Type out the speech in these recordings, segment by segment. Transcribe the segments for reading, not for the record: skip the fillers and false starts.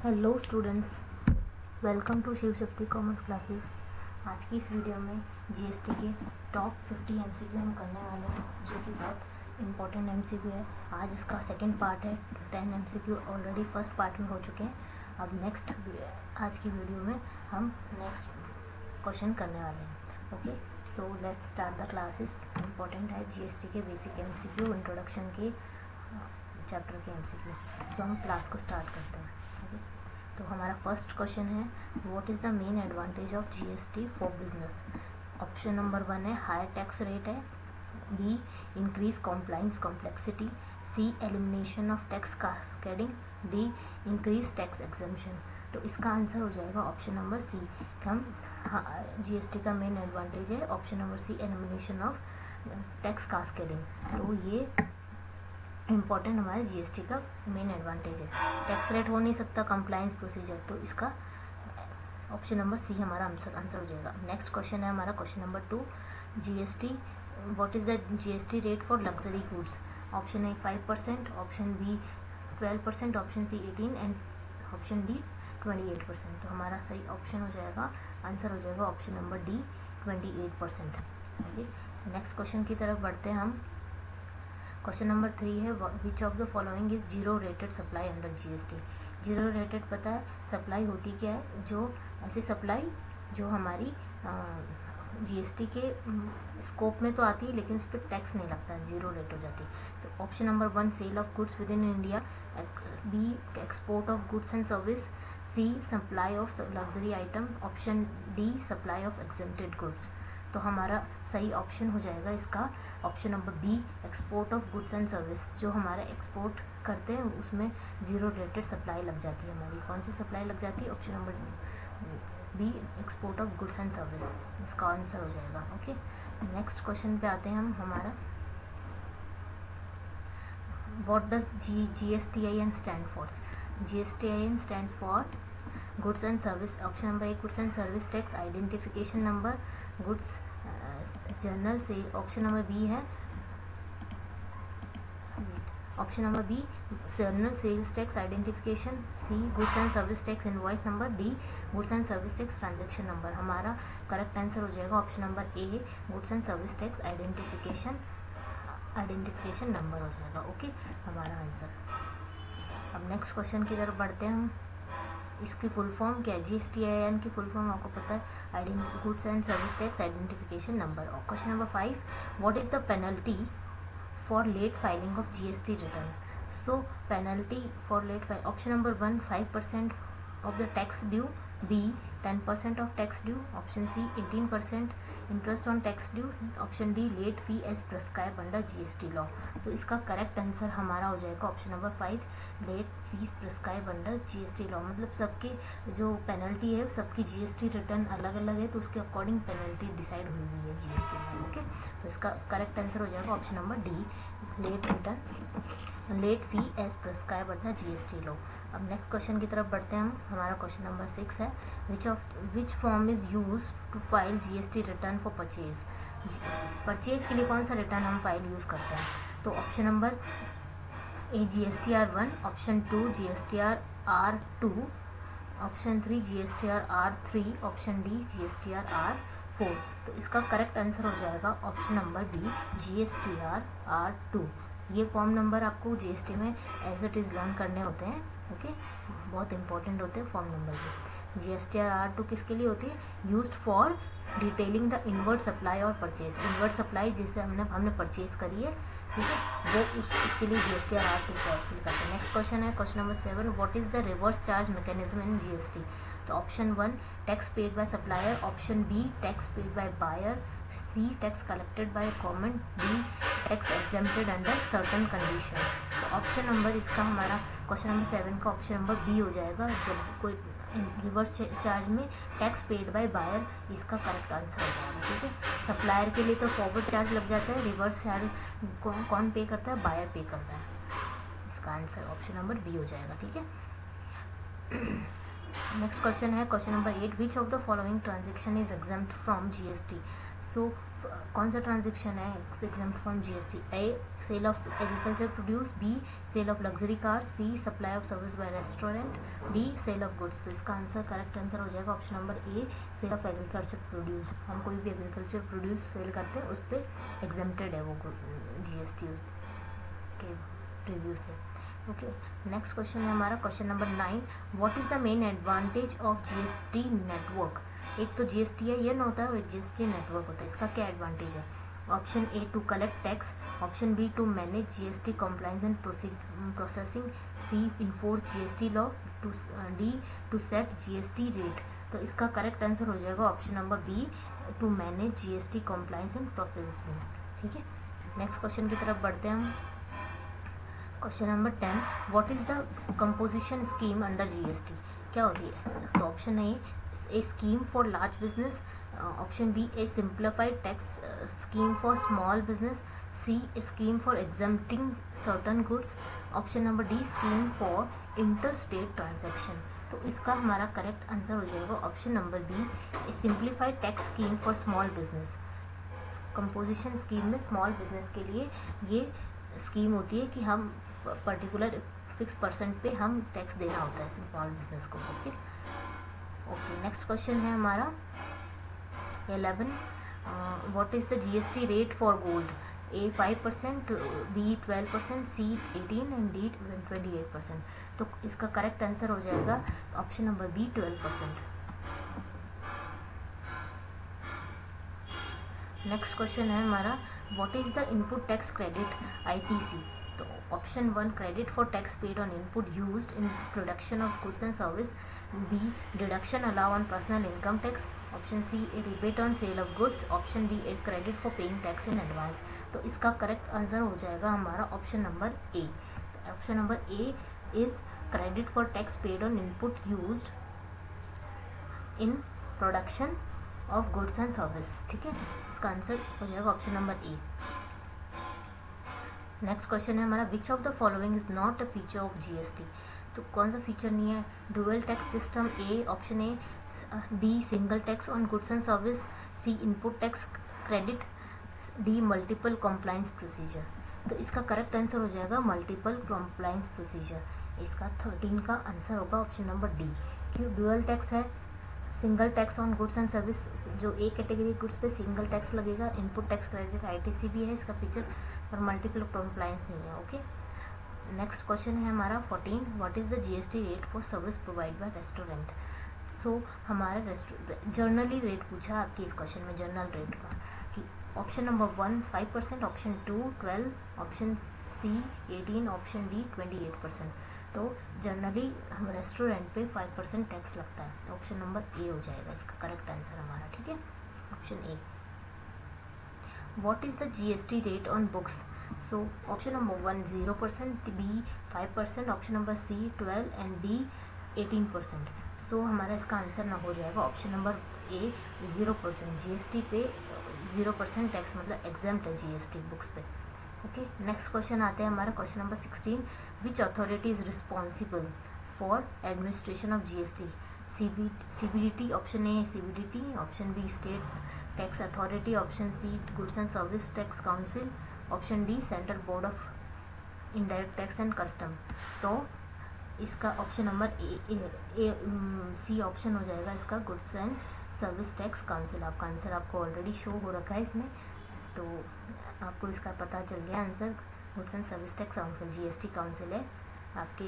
Hello students, welcome to Shiv Shakti commerce classes. आज की इस वीडियो में जीएसटी के टॉप 50 एमसीक्यू हम करने वाले हैं, जो कि बहुत इंपॉर्टेंट एमसीक्यू है। आज उसका सेकंड पार्ट है। 10 एमसीक्यू ऑलरेडी फर्स्ट पार्ट में हो चुके हैं। अब नेक्स्ट आज की वीडियो में हम नेक्स्ट क्वेश्चन करने वाले हैं। Okay, so let's start the classes. Important है जीएसटी के बेसिक एमसीक्यू, इंट्रोडक्शन के चैप्टर के एमसीक्यू। सो हम क्लास को स्टार्ट करते हैं। तो हमारा फर्स्ट क्वेश्चन है, what is the main advantage of GST for business. Option number 1 है हायर टैक्स रेट है, B increase compliance complexity, C elimination of tax cascading, D increase tax exemption. तो इसका आंसर हो जाएगा ऑप्शन नंबर सी। हम GST का main advantage है option number C, elimination of tax cascading. तो ये इम्पॉर्टेंट हमारे जीएसटी का मेन एडवांटेज है। टैक्स रेट हो नहीं सकता, कंप्लायंस प्रोसीजर, तो इसका ऑप्शन नंबर सी हमारा आंसर हो जाएगा। नेक्स्ट क्वेश्चन है हमारा question number 2, GST what is the GST rate for luxury goods. Option A 5%, option B 12%, option C 18% and option D 28%। तो हमारा सही ऑप्शन हो जाएगा, आंसर हो जाएगा option number D 28%। Okay, next question की तरफ बढ़ते हैं हम। क्वेश्चन नंबर 3 है, which of the following is zero rated supply under GST. Zero rated पता है सप्लाई होती क्या है, जो ऐसी सप्लाई जो हमारी जीएसटी के स्कोप में तो आती है लेकिन उस पर टैक्स नहीं लगता, जीरो रेट हो जाती है। तो option number 1 sale of goods within India, B export of goods and service, C supply of luxury item, option D supply of exempted goods. तो हमारा सही ऑप्शन हो जाएगा इसका option number B, export of goods and service. जो हमारे export करते हैं उसमें जीरो रेटेड सप्लाई लग जाती है हमारी। कौन सी सप्लाई लग जाती है? Option number B, export of goods and service, इसका आंसर हो जाएगा। ओके, नेक्स्ट क्वेश्चन पे आते हैं हम हमारा, what does GSTIN stand for. GSTIN stands for goods and service. Option number A goods and service tax identification number, goods general से। Option number B है, option number B general sales tax identification, C goods and service tax invoice number, D goods and service tax transaction number. हमारा correct answer हो जाएगा option number A, goods and service tax identification number हो जाएगा। Okay, हमारा answer. अब next question की तरफ बढ़ते हैं हम। इसकी फुल फॉर्म क्या है? GSTIN की फुल फॉर्म आपको पता है, goods and service tax identification number. और question number 5, what is the penalty for late filing of GST return. So penalty for late file, option number 1 5% of the tax due, B 10% of tax due, option C 18% interest on tax due, option D late fee as prescribe under GST law. तो इसका correct answer हमारा हो जाएगा option number 5, late fees prescribe under GST law. मतलब सबकी जो penalty है सबकी GST रिटर्न अलग अलग है, तो उसके अकॉर्डिंग पेनल्टी डिसाइड हुई हुई है GST में। ओके, तो इसका करेक्ट आंसर हो जाएगा option number D, late fee as prescribe under GST law. अब नेक्स्ट क्वेश्चन की तरफ बढ़ते हैं हम। हमारा क्वेश्चन नंबर 6 है, which form is use to file GST return for purchase. Purchase के लिए कौन सा रिटर्न हम फाइल यूज़ करते हैं? तो ऑप्शन नंबर ए GSTR1, option 2 GSTR2, option 3 GSTR3, option D GSTR4। तो इसका करेक्ट आंसर हो जाएगा ऑप्शन नंबर बी, GSTR2। ये फॉर्म नंबर आपको GST में एज इट इज़ लर्न करने होते हैं। ओके, बहुत इंपॉर्टेंट होते हैं फॉर्म नंबर भी। GSTR2 किसके लिए होती है? Used for detailing the inward supply और परचेज। इनवर्ड सप्लाई जिसे हमने परचेज करी है, ठीक है, वो उसके लिए GSTR2 फिल करते हैं। नेक्स्ट क्वेश्चन है question number 7, what is the reverse charge mechanism in GST। तो option 1 tax paid by supplier, option B tax paid by buyer, C tax collected by government, D tax exempted under certain condition. तो option number इसका हमारा question number 7 का option number B हो जाएगा। जब कोई reverse charge में tax paid by buyer, इसका करेक्ट आंसर हो जाएगा। ठीक है, सप्लायर के लिए तो फॉरवर्ड चार्ज लग जाता है, रिवर्स चार्ज कौन पे करता है? बायर पे करता है। इसका आंसर ऑप्शन नंबर बी हो जाएगा। ठीक है, नेक्स्ट क्वेश्चन है question number 8, which of the following transaction is exempt from GST. So कौन सा ट्रांजेक्शन है exempt from GST? A sale of agriculture produce, B sale of luxury car, C supply of service by restaurant, D sale of goods. तो इसका answer correct answer हो जाएगा option number A, sale of agriculture produce. हम कोई भी agriculture produce cell करते हैं उस पर एग्जाम्प्टेड है वो जीएसटी के रिव्यू से। ओके, नेक्स्ट क्वेश्चन है हमारा question number 9, what is the main advantage of GST network. एक तो जीएसटीआईएन होता है और एक जीएसटी नेटवर्क होता है, इसका क्या एडवांटेज है? Option A to collect tax, option B to manage GST compliance and processing, C enforce GST law, D to set GST rate. तो इसका करेक्ट आंसर हो जाएगा option number B, to manage GST compliance and processing. ठीक है, next question की तरफ बढ़ते हैं हम। Question number 10, what is the composition scheme under GST. क्या होती है? तो option A scheme for large business, option B a simplified tax scheme for small business, C scheme for exempting certain goods, option number D scheme for inter state transaction. तो इसका हमारा correct answer हो जाएगा option number B, a simplified tax scheme for small business. Composition scheme में small business के लिए ये scheme होती है कि हम पर्टिकुलर फिक्स परसेंट पे हम टैक्स देना होता है स्मॉल बिजनेस को। ओके ओके, नेक्स्ट क्वेश्चन है हमारा 11, what is the GST rate for gold. A 5%, B 12%, C 18% and D 28%। तो इसका करेक्ट आंसर हो जाएगा option number B 12%। Next question है हमारा, what is the input tax credit ITC. तो option 1 credit for tax paid on input used in production of goods and service, B deduction allow on personal income tax, option C a rebate on sale of goods, option D a credit for paying tax in advance. तो इसका correct answer हो जाएगा हमारा option number A. Option number A is credit for tax paid on input used in production of goods and service. ठीक है, इसका answer हो जाएगा option number A. Next question है हमारा, which of the following is not a feature of GST. तो कौन सा फीचर नहीं है? Dual tax system, A option A, B single tax on goods and service, C input tax credit, D multiple compliance procedure. तो इसका correct answer हो जाएगा multiple compliance procedure. इसका 13 का आंसर होगा ऑप्शन नंबर डी। क्यों? डुअल टैक्स है, single tax on goods and service, जो एक कैटेगरी गुड्स पे सिंगल टैक्स लगेगा, इनपुट टैक्स क्रेडिट आईटीसी भी है इसका फीचर, और मल्टीपल कंप्लायंस नहीं है। ओके, नेक्स्ट क्वेश्चन है हमारा 14, what is the GST rate for service provide by restaurant. So हमारा जर्नली रेट पूछा आपकी इस क्वेश्चन में, जनरल रेट का, कि option number 1 5%, option 2 12, option C 18, option D 28%। तो जनरली हम रेस्टोरेंट पे 5% टैक्स लगता है। ऑप्शन नंबर ए हो जाएगा इसका करेक्ट आंसर हमारा। ठीक है, option A. What is the GST rate on books. So option number 1 0%, B 5%, option number C 12 and D 18%। So हमारा इसका आंसर ना हो जाएगा ऑप्शन नंबर ए 0%। जीएसटी पे 0% टैक्स मतलब एग्जाम्प्ट है जीएसटी बुक्स पे। ओके, नेक्स्ट क्वेश्चन आते हैं हमारा question number 16, which authority is responsible for administration of GST. CBDT, option A CBDT, option B state tax authority, option C goods and service tax council, option D central board of indirect tax and custom. तो इसका option number A C option हो जाएगा इसका, goods and service tax council. आपका आंसर आपको already show हो रखा है इसमें, तो आपको इसका पता चल गया answer. Goods and service tax council GST council है आपके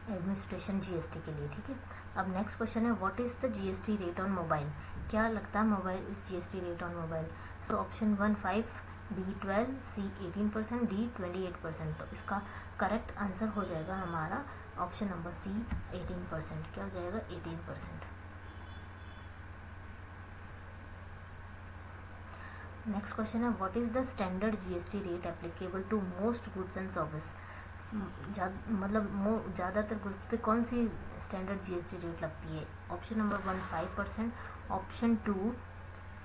एडमिनिस्ट्रेशन जीएसटी के लिए। ठीक है, अब नेक्स्ट क्वेश्चन है, what is the GST rate on mobile. क्या लगता है mobile is GST rate on mobile. So option 1 5, B 12, C 18%, D 28%। तो इसका करेक्ट आंसर हो जाएगा हमारा ऑप्शन नंबर सी 18%। क्या हो जाएगा 18%। नेक्स्ट क्वेश्चन है, what is the standard GST rate applicable to most goods and service. मतलब ज़्यादातर गुड्स पे कौन सी स्टैंडर्ड जीएसटी रेट लगती है। Option number 1 5%, option 2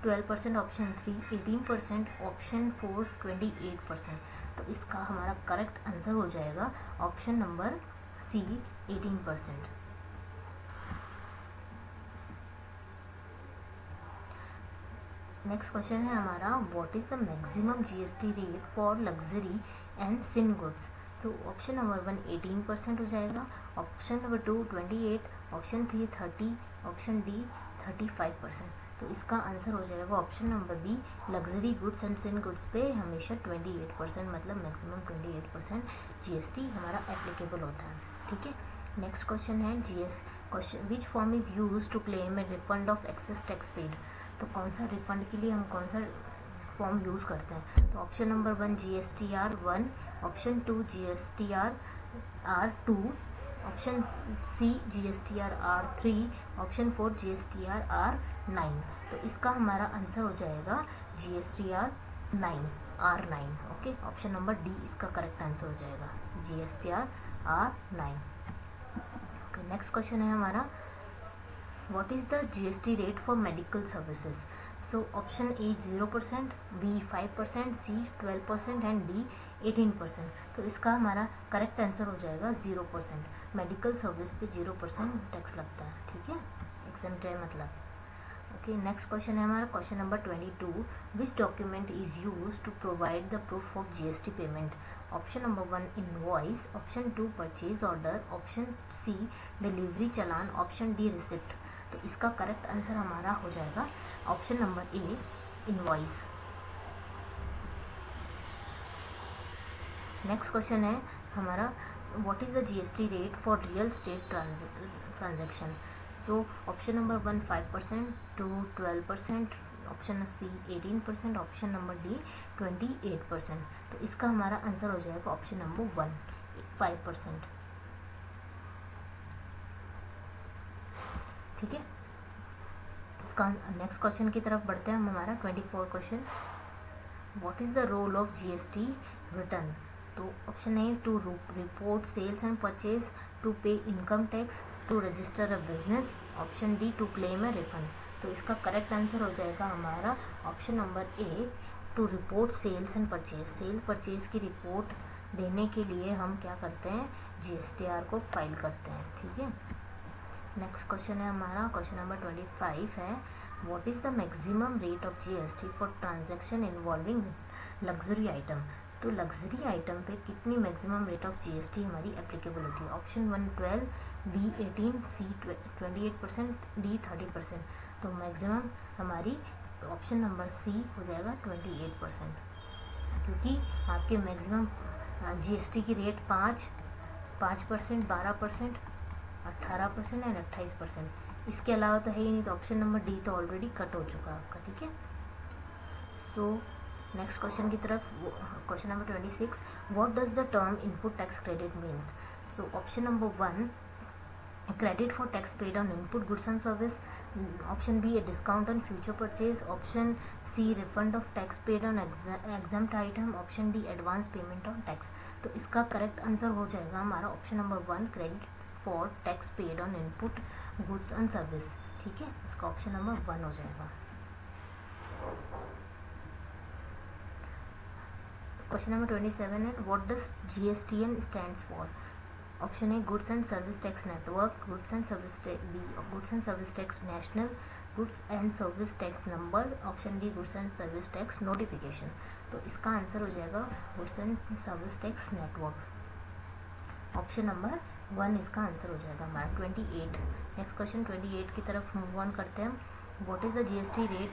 12%, option 3 18%, option 4 28%। तो इसका हमारा करेक्ट आंसर हो जाएगा option number C 18%। Next question है हमारा, what is the maximum GST rate for luxury and sin goods. तो ऑप्शन नंबर 1 18% हो जाएगा, option number 2 28, option 3 30, option D 35%। तो इसका आंसर हो जाएगा option number B, luxury goods and sin goods पे हमेशा 28%, मतलब मैक्सिमम 28% जीएसटी हमारा एप्लीकेबल होता है। ठीक है, नेक्स्ट क्वेश्चन है GS question, which form is use to claim a refund of excess tax paid. तो कौन सा रिफंड के लिए हम कौन सा फॉर्म यूज़ करते हैं। तो option number 1 GSTR1, option 2 GSTR2, option C GSTR3, option 4 GSTR9। तो इसका हमारा आंसर हो जाएगा GSTR9। Okay, option number D इसका करेक्ट आंसर हो जाएगा, GSTR9। ओके, नेक्स्ट क्वेश्चन है हमारा, what is the GST rate for medical services। so option A 0%, B 5%, C 12% and D 18%। तो इसका हमारा करेक्ट आंसर हो जाएगा 0%। मेडिकल सर्विस पे 0% टैक्स लगता है। ठीक है, एग्जाम्प्ट है मतलब। ओके, नेक्स्ट क्वेश्चन है हमारा question number 22, which document is use to provide the proof of GST payment. Option number 1 invoice, option 2 purchase order, option C delivery challan, option D receipt. तो इसका करेक्ट आंसर हमारा हो जाएगा option number A, invoice. Next question है हमारा, what is the GST rate for real estate transaction. So option number 1 5%, 2 12%, option C 18%, option number D 28%। तो इसका हमारा आंसर हो जाएगा ऑप्शन नंबर 1 5%। ठीक है, इसका नेक्स्ट क्वेश्चन की तरफ बढ़ते हैं हम। हमारा 24 question, what is the role of GST return. तो option A to report sales and purchase, to pay income tax, to register a business, option D to claim a refund. तो इसका correct answer हो जाएगा हमारा option number A, to report sales and purchase. Sale purchase की report देने के लिए हम क्या करते हैं, GSTR को फाइल करते हैं। ठीक है, नेक्स्ट क्वेश्चन है हमारा क्वेश्चन नंबर 25 है, what is the maximum rate of GST for transaction involving luxury item. तो लग्जरी आइटम पे कितनी मैक्सिमम रेट ऑफ GST हमारी एप्लीकेबल होती है। Option 1 12, B 18, C 28%, D 30%। तो मैक्सिमम हमारी ऑप्शन नंबर सी हो जाएगा 28%, क्योंकि आपके मैक्सिमम GST की रेट 5%, 12%, 18% एंड 28%। इसके अलावा तो है ही नहीं, तो ऑप्शन नंबर डी तो ऑलरेडी कट हो चुका है आपका। ठीक है, सो नेक्स्ट क्वेश्चन की तरफ, question number 26, what does the term input tax credit means. So option number 1 credit for tax paid on input goods and service, option B a discount on future purchase, option C refund of tax paid on exempt item, option D advance payment on tax। तो इसका correct answer हो जाएगा हमारा option number 1 credit for tax paid on input goods and service. ठीक है, इसका option number 1 हो जाएगा। क्वेश्चन नंबर 27 है, what does GSTN stands for. Option A goods and service tax network, goods and service tax national, goods and service tax number, option D goods and service tax notification. तो इसका answer हो जाएगा goods and service tax network. Option number 1 इसका answer हो जाएगा हमारा। 28 next question 28 की तरफ मूव ऑन करते हैं। What is the GST rate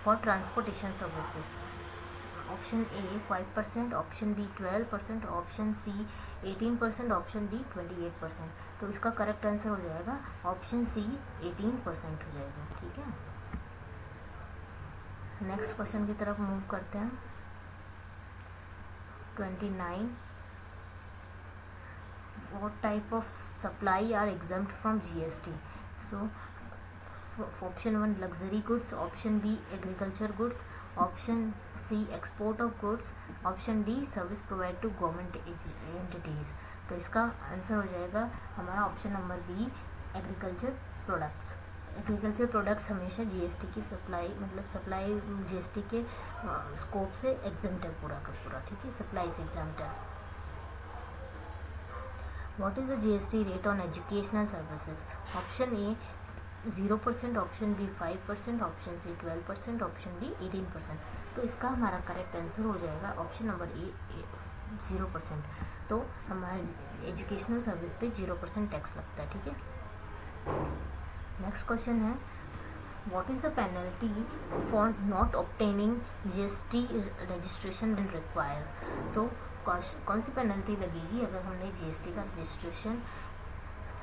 for transportation services. Option A 5%, option B 12%, option C 18%, option D 28%। तो इसका करेक्ट आंसर हो जाएगा ऑप्शन सी 18% हो जाएगा। ठीक है, नेक्स्ट क्वेश्चन की तरफ मूव करते हैं। 29 what type of supply are exempt from GST। so option 1 luxury goods, option B agriculture goods, option C export of goods, option D service provided to government entities। तो इसका answer हो जाएगा हमारा option number B agriculture products. Agriculture products हमेशा GST की supply GST के scope से exempt है पूरा का पूरा। ठीक है, सप्लाई से एग्जेम्प्ट है। What is the GST rate on educational services? Option A 0%, option B 5%, option C 12%, option D 18%। तो इसका हमारा करेक्ट आंसर हो जाएगा ऑप्शन नंबर ए 0%। तो हमारे एजुकेशनल सर्विस पे 0% टैक्स लगता है, ठीक है। नेक्स्ट क्वेश्चन है what is the penalty for not obtaining GST registration and require. तो कौन सी पेनल्टी लगेगी अगर हमने GST का रजिस्ट्रेशन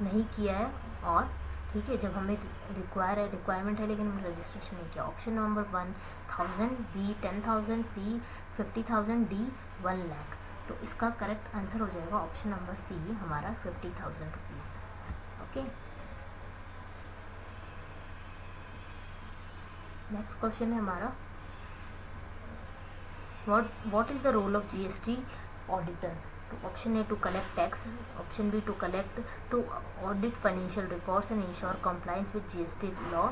नहीं किया है और ठीक है जब हमें रिक्वायरमेंट है लेकिन हमने रजिस्ट्रेशन नहीं किया। ऑप्शन नंबर 1,000, बी 10,000, सी 50,000, डी 1 लाख। तो इसका करेक्ट आंसर हो जाएगा ऑप्शन नंबर सी हमारा 50,000 रुपीज़। ओके, नेक्स्ट क्वेश्चन है हमारा what is the role of GST auditor. तो option A to collect tax, option B to audit financial records and ensure compliance with GST law,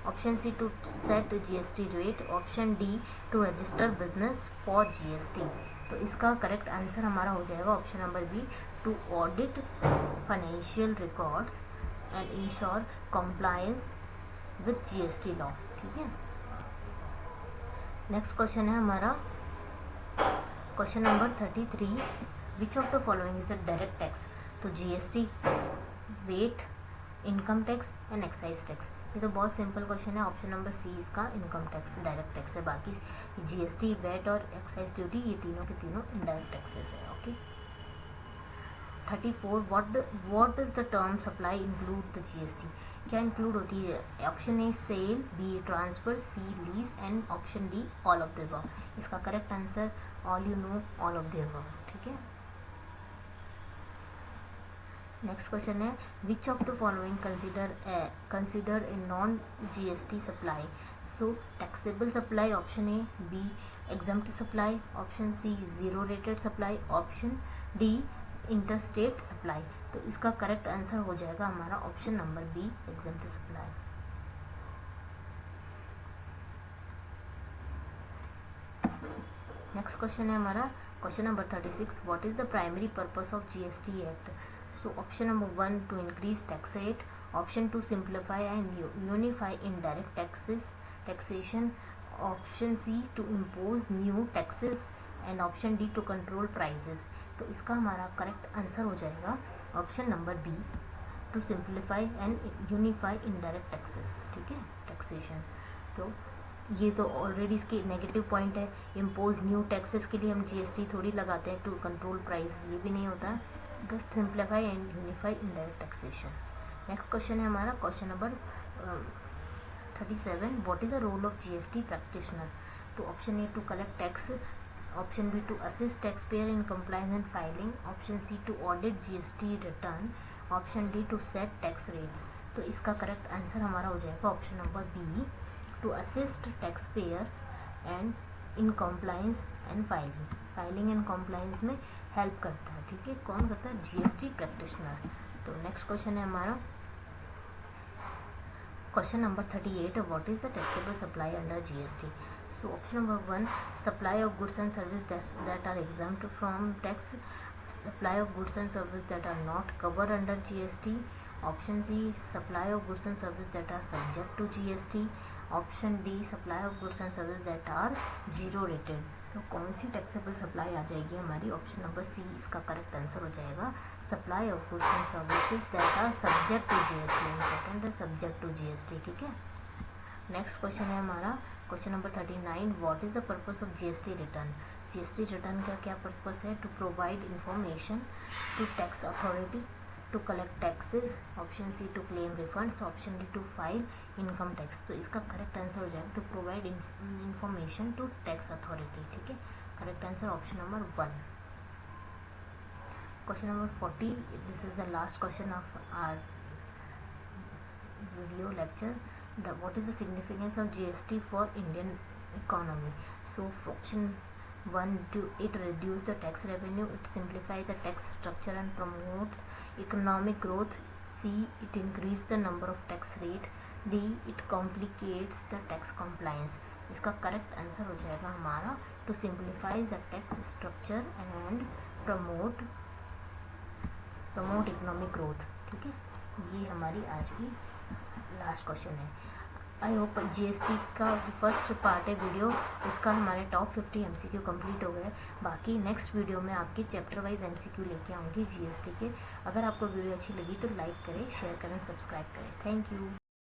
option C to set GST rate, option D to register business for GST। तो इसका correct answer हमारा हो जाएगा option number B to audit financial records and ensure compliance with GST law, ठीक है। Next question है हमारा question number 33, which of the following is a direct tax. तो GST, VAT, income tax and excise tax. ये तो बहुत simple question है। Option number C इसका इनकम टैक्स डायरेक्ट टैक्स है। बाकी GST, वेट और एक्साइज ड्यूटी ये तीनों के तीनों इनडायरेक्ट टैक्सेस है। Okay, 34, what does the term supply include the GST। क्या इंक्लूड होती है। Option A sale, B transfer, C lease and option D all of the above. इसका correct answer all you know all of the above, ठीक है। Next question है which of the following consider a non GST supply. So taxable supply option A, B exempt supply, option C zero rated supply, option D interstate supply. तो इसका correct answer हो जाएगा हमारा option number B exempt supply. Next question है हमारा question number 36, what is the primary purpose of GST act. So option number 1 to increase tax rate, option 2 simplify and unify indirect taxation, option C to impose new taxes and option D to control prices. तो इसका हमारा correct answer हो जाएगा option number B to simplify and unify indirect taxes, ठीक है, taxation. तो ये तो ऑलरेडी इसके नेगेटिव पॉइंट है। इम्पोज न्यू टैक्सेस के लिए हम GST थोड़ी लगाते हैं टू कंट्रोल प्राइस, ये भी नहीं होता। Just simplify and unify indirect taxation. Next question है हमारा question number 37, what is the role of GST practitioner. तो option A to collect tax, option B to assist tax payer in compliance and filing, option C to audit GST return, option D to set tax rates. तो इसका correct answer हमारा हो जाएगा option number B to assist tax payer and in compliance and filing and compliance में help करता है, ठीक है। कौन करता है, GST प्रैक्टिशनर। तो नेक्स्ट क्वेश्चन है हमारा question number 38, what is the taxable supply under GST। So option number 1, supply of goods and service that are exempt from tax, supply of goods and service that are not covered under GST, option C, supply of goods and service that are subject to GST, option D, supply of goods and service that are zero rated। तो कौन सी taxable supply आ जाएगी हमारी, option number C इसका correct answer हो जाएगा supply of goods and services that are subject to GST, important है subject to GST, ठीक है। नेक्स्ट क्वेश्चन है हमारा question number 39, what is the purpose of GST return. GST return का क्या पर्पस है, to provide information to tax authority to collect taxes, option C to claim refunds, option D to file income tax. तो इसका correct answer हो जाएगा to provide information to tax authority, ठीक है। Correct answer option number 1। Question number 40, this is the last question of our video lecture. What is the significance of GST for Indian economy? So option 1, it reduce the tax revenue, it simplify the tax structure and promotes economic growth, C, it increase the number of tax rate, D, it complicates the tax compliance। इसका correct answer हो जाएगा हमारा to simplify the tax structure and promote economic growth, ठीक है। ये हमारी आज की लास्ट क्वेश्चन है। आई होप जीएसटी का जो फर्स्ट पार्ट है वीडियो, उसका हमारे टॉप 50 एमसीक्यू कंप्लीट हो गए। बाकी नेक्स्ट वीडियो में आपकी चैप्टर वाइज एमसीक्यू लेके आऊँगी जीएसटी के। अगर आपको वीडियो अच्छी लगी तो लाइक करें, शेयर करें, सब्सक्राइब करें। Thank you.